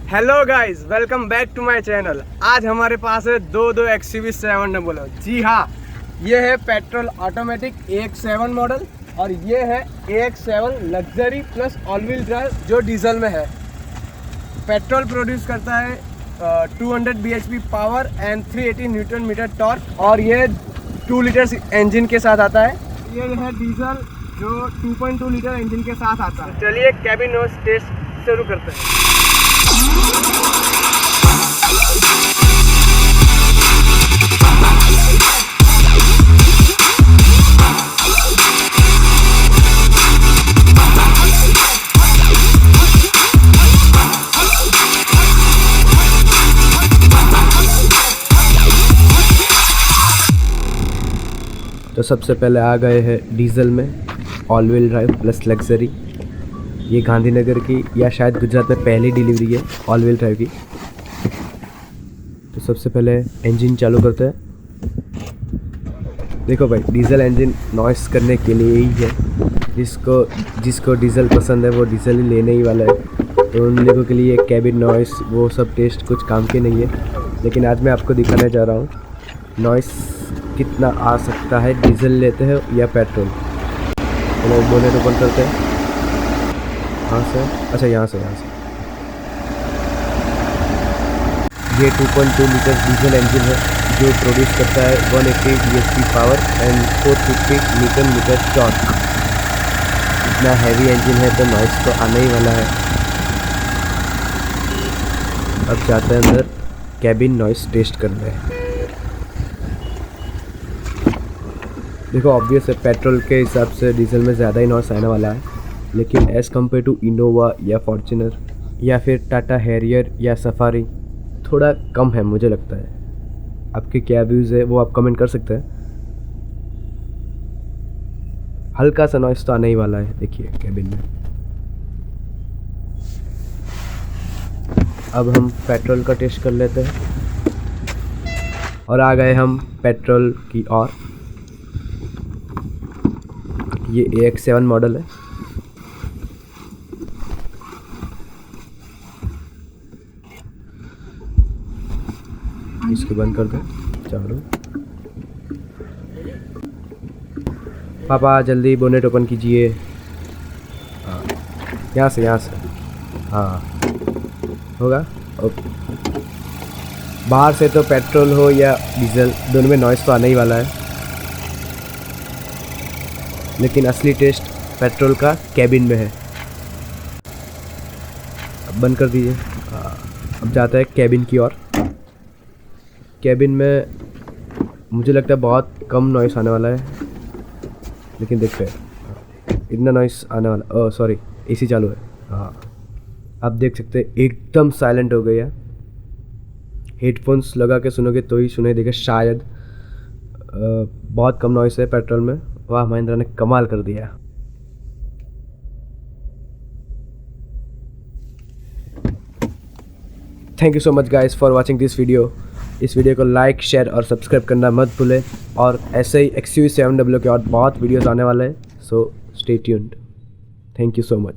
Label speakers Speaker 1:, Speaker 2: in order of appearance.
Speaker 1: Hello guys, welcome back to my channel. आज हमारे पास है दो XUV 700। जी हाँ, ये है पेट्रोल ऑटोमेटिक AX7 मॉडल और ये है AX7 luxury plus all wheel drive जो डीजल में है। पेट्रोल प्रोड्यूस करता है 200 bhp power and 380 newton metre torque और ये 2 लीटर इंजन के साथ आता है। ये है डीजल जो 2.2 लीटर इंजन के साथ आता है। चलिए कैबिन नॉइस टेस्ट शुरू करते हैं।
Speaker 2: तो सबसे पहले आ गए हैं डीजल में all wheel drive plus luxury. ये गांधीनगर की या शायद गुजरात में पहली डिलीवरी है ऑल व्हील ड्राइव की। तो सबसे पहले इंजन चालू करते हैं। देखो भाई, डीजल इंजन नॉइस करने के लिए ही है। जिसको डीजल पसंद है वो डीजल ही लेने ही वाला है। तो उन लोगों के लिए कैबिन नॉइस वो सब टेस्ट कुछ काम के नहीं है। लेकिन आज मैं आपको दिखाने जा रहा हूँ नॉइस कितना आ सकता है डीजल लेते हैं या पेट्रोल। चलो बोले तो बंद करते हैं। हाँ सर, अच्छा यहाँ से ये 2.2 लीटर डीजल इंजन है जो प्रोड्यूस करता है 180 bhp power and 450 newton metre torque. इतना हैवी इंजन है तो नॉइस तो आने ही वाला है। अब जाते हैं अंदर कैबिन नॉइस टेस्ट करते हैं। देखो ऑब्वियस है पेट्रोल के हिसाब से डीजल में ज़्यादा ही नॉइस आने वाला है, लेकिन एज़ कम्पेयर टू इनोवा या फॉर्च्यूनर या फिर टाटा हैरियर या सफारी थोड़ा कम है मुझे लगता है। आपके क्या व्यूज़ है वो आप कमेंट कर सकते हैं। हल्का सा नॉइस तो आने ही वाला है देखिए कैबिन में। अब हम पेट्रोल का टेस्ट कर लेते हैं और आ गए हम पेट्रोल की ओर। ये AX7 मॉडल है। इसको बंद कर दो। चलो पापा जल्दी बोनेट ओपन कीजिए। हाँ, यहाँ से हाँ होगा। ओके, बाहर से तो पेट्रोल हो या डीजल दोनों में नॉइस तो आने ही वाला है, लेकिन असली टेस्ट पेट्रोल का कैबिन में है। अब बंद कर दीजिए। अब जाता है कैबिन की ओर। कैबिन में मुझे लगता है बहुत कम नॉइस आने वाला है, लेकिन देखते हैं। इतना नॉइस आने वाला। ओह सॉरी, AC चालू है। हाँ, आप देख सकते हैं एकदम साइलेंट हो गया। हेडफोन्स लगा के सुनोगे तो ही सुनाई देगा शायद। बहुत कम नॉइस है पेट्रोल में। वाह, महिंद्रा ने कमाल कर दिया। Thank you so much guys for watching this video. इस वीडियो को लाइक शेयर और सब्सक्राइब करना मत भूलें। और ऐसे ही XUV 700 के और बहुत वीडियोस आने वाले हैं, so stay tuned. Thank you so much.